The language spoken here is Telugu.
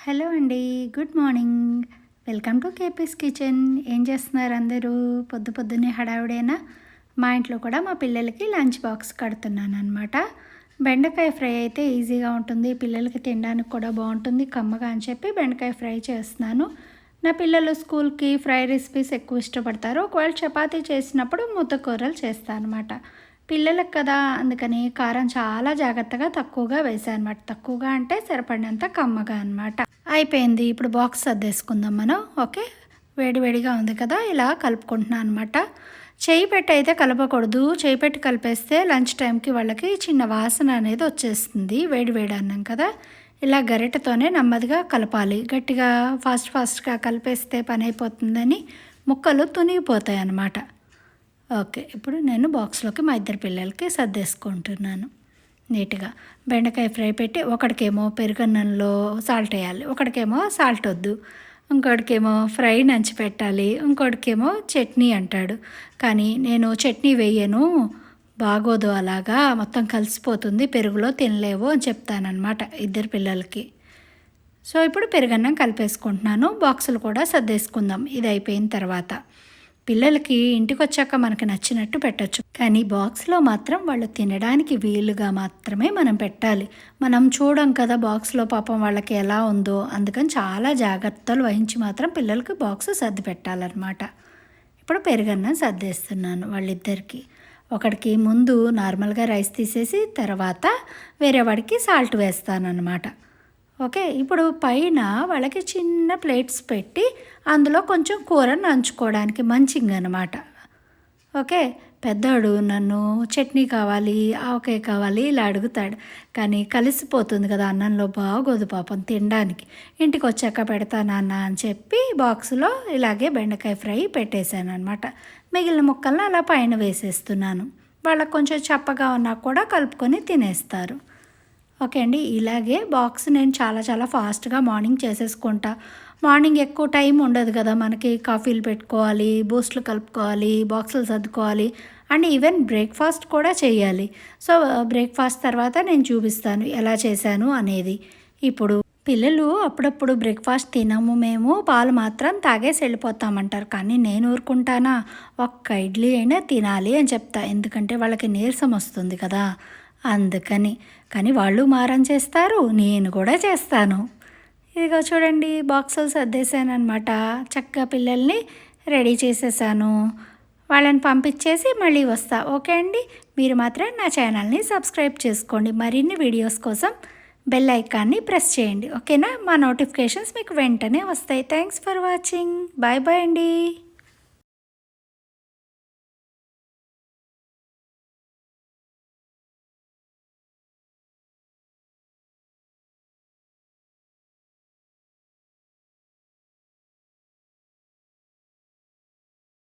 హలో అండి. Good morning. Welcome to KP's kitchen. ఏం చేస్తున్నారు అందరూ? పొద్దున్నే హడావిడేనా? మా ఇంట్లో కూడా మా పిల్లలకి లంచ్ బాక్స్ కడుతున్నానమాట. బెండకాయ ఫ్రై అయితే ఈజీగా ఉంటుంది. పిల్లలకి తినడానికి కూడా బాగుంటుంది కమ్మగా అని చెప్పి బెండకాయ ఫ్రై చేస్తున్నాను. నా పిల్లలు స్కూల్కి ఫ్రై రెసిపీస్ ఎక్కువ ఇష్టపడతారు. ఒకవేళ చపాతీ చేసినప్పుడు ముద్దకూరలు చేస్తాను అనమాట. పిల్లలకు కదా అందుకని కారం చాలా జాగ్రత్తగా తక్కువగా వేసాను అనమాట. తక్కువగా అంటే సరిపడినంత కమ్మగా అనమాట. అయిపోయింది. ఇప్పుడు బాక్స్ సర్దేసుకుందాం మనం. ఓకే, వేడివేడిగా ఉంది కదా, ఇలా కలుపుకుంటున్నాను అనమాట. చేయి పెట్టి అయితే కలపకూడదు. చేయి పెట్టి కలిపేస్తే లంచ్ టైంకి వాళ్ళకి చిన్న వాసన అనేది వచ్చేస్తుంది. వేడి అన్నాం కదా, ఇలా గరిటెతోనే నెమ్మదిగా కలపాలి. గట్టిగా ఫాస్ట్గా కలిపేస్తే పని అయిపోతుందని ముక్కలు తునిగిపోతాయి అన్నమాట. ఓకే, ఇప్పుడు నేను బాక్స్లోకి మా ఇద్దరు పిల్లలకి సర్దేసుకుంటున్నాను నీట్గా. బెండకాయ ఫ్రై పెట్టి ఒకడికేమో పెరుగన్నంలో సాల్ట్ వేయాలి, ఒకడికేమో సాల్ట్ వద్దు, ఇంకోటికేమో ఫ్రై నంచి పెట్టాలి, ఇంకోటికేమో చట్నీ అంటాడు. కానీ నేను చట్నీ వేయను, బాగోదు, అలాగా మొత్తం కలిసిపోతుంది, పెరుగులో తినలేవు అని చెప్తానన్నమాట ఇద్దరు పిల్లలకి. సో ఇప్పుడు పెరుగన్నం కలిపేసుకుంటున్నాను. బాక్సులు కూడా సర్దేసుకుందాం ఇది అయిపోయిన తర్వాత. పిల్లలకి ఇంటికి వచ్చాక మనకు నచ్చినట్టు పెట్టచ్చు, కానీ బాక్స్లో మాత్రం వాళ్ళు తినడానికి వీలుగా మాత్రమే మనం పెట్టాలి. మనం చూడం కదా బాక్స్లో పాపం వాళ్ళకి ఎలా ఉందో, అందుకని చాలా జాగ్రత్తలు వహించి మాత్రం పిల్లలకి బాక్స్ సర్ది పెట్టాలన్నమాట. ఇప్పుడు పెరుగన్నం సర్దేస్తున్నాను వాళ్ళిద్దరికి. ఒకడికి ముందు నార్మల్గా రైస్ తీసేసి తర్వాత వేరే వాడికి సాల్ట్ వేస్తానన్నమాట. ఓకే, ఇప్పుడు పైన వాళ్ళకి చిన్న ప్లేట్స్ పెట్టి అందులో కొంచెం కూరను నంచుకోవడానికి మంచిగా అనమాట. ఓకే, పెద్దోడు నన్ను చట్నీ కావాలి, ఆవకాయ కావాలి ఇలా అడుగుతాడు, కానీ కలిసిపోతుంది కదా అన్నంలో, బాగోదు పాపం తినడానికి. ఇంటికి వచ్చాక పెడతానన్న అని చెప్పి బాక్సులో ఇలాగే బెండకాయ ఫ్రై పెట్టేశాను అనమాట. మిగిలిన ముక్కలను అలా పైన వేసేస్తున్నాను. వాళ్ళకు కొంచెం చప్పగా ఉన్నా కూడా కలుపుకొని తినేస్తారు. ఓకే అండి, ఇలాగే బాక్స్ నేను చాలా ఫాస్ట్గా మార్నింగ్ చేసేసుకుంటా. మార్నింగ్ ఎక్కువ టైం ఉండదు కదా మనకి, కాఫీలు పెట్టుకోవాలి, బూస్ట్లు కలుపుకోవాలి, బాక్సులు సర్దుకోవాలి, అండ్ ఈవెన్ బ్రేక్ఫాస్ట్ కూడా చేయాలి. సో బ్రేక్ఫాస్ట్ తర్వాత నేను చూపిస్తాను ఎలా చేశాను అనేది. ఇప్పుడు పిల్లలు అప్పుడప్పుడు బ్రేక్ఫాస్ట్ తినము మేము, పాలు మాత్రం తాగేసి వెళ్ళిపోతామంటారు, కానీ నేను ఊరుకుంటానా? ఒక్క ఇడ్లీ అయినా తినాలి అని చెప్తా, ఎందుకంటే వాళ్ళకి నీరసం వస్తుంది కదా అందుకని. కానీ వాళ్ళు మారం చేస్తారు, నేను కూడా చేస్తాను. ఇదిగో చూడండి, బాక్సులు సర్దేశాను అనమాట. చక్కగా పిల్లల్ని రెడీ చేసేసాను. వాళ్ళని పంపించేసి మళ్ళీ వస్తా. ఓకే అండి, మీరు మాత్రం నా ఛానల్ని సబ్స్క్రైబ్ చేసుకోండి. మరిన్ని వీడియోస్ కోసం బెల్ ఐకాన్ని ప్రెస్ చేయండి. ఓకేనా? మా నోటిఫికేషన్స్ మీకు వెంటనే వస్తాయి. Thanks for watching. బాయ్ అండి.